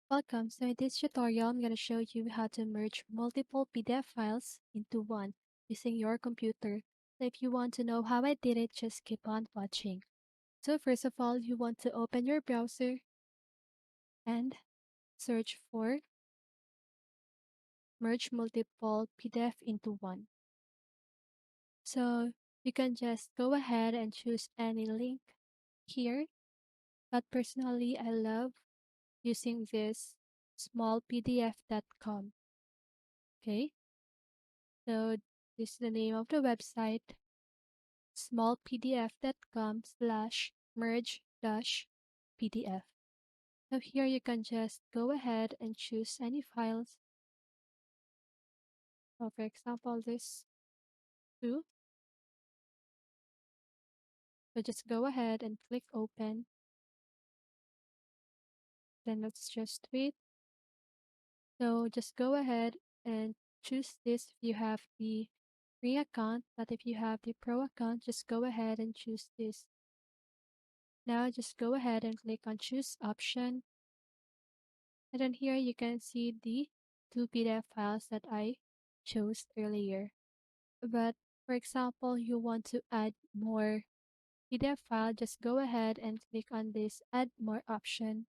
Welcome. So in this tutorial, I'm going to show you how to merge multiple PDF files into one using your computer. So if you want to know how I did it, just keep on watching. So first of all, you want to open your browser and search for merge multiple PDF into one. So you can just go ahead and choose any link here. But personally, I love using this smallpdf.com. Okay. So this is the name of the website, smallpdf.com/merge-pdf. So here you can just go ahead and choose any files. So for example, this two. So just go ahead and click open. Then let's just wait. So just go ahead and choose this if you have the free account, but if you have the pro account, just go ahead and choose this. Now just go ahead and click on choose option. And then here you can see the two PDF files that I chose earlier. But for example, you want to add more PDF file, just go ahead and click on this add more option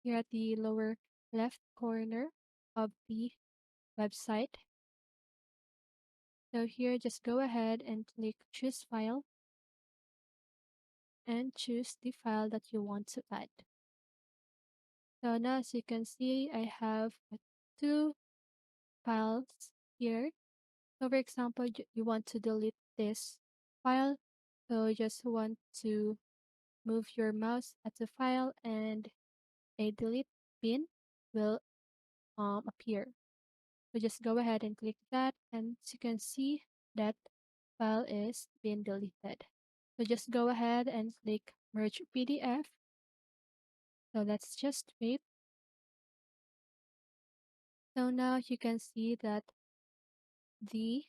here at the lower left corner of the website. So here just go ahead and click choose file and choose the file that you want to add. So now as you can see, I have two files here. So for example, you want to delete this file. So you just want to move your mouse at the file and a delete pin will appear. So just go ahead and click that, and as you can see, that file is being deleted. So just go ahead and click merge PDF. So let's just wait. So now you can see that the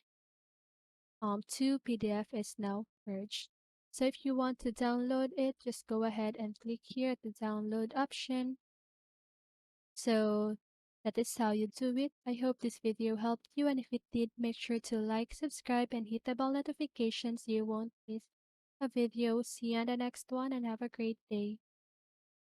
two PDF is now merged. So if you want to download it, just go ahead and click here at the download option. So that is how you do it. I hope this video helped you, and if it did, make sure to like, subscribe, and hit the bell notification so you won't miss a video. See you on the next one and have a great day.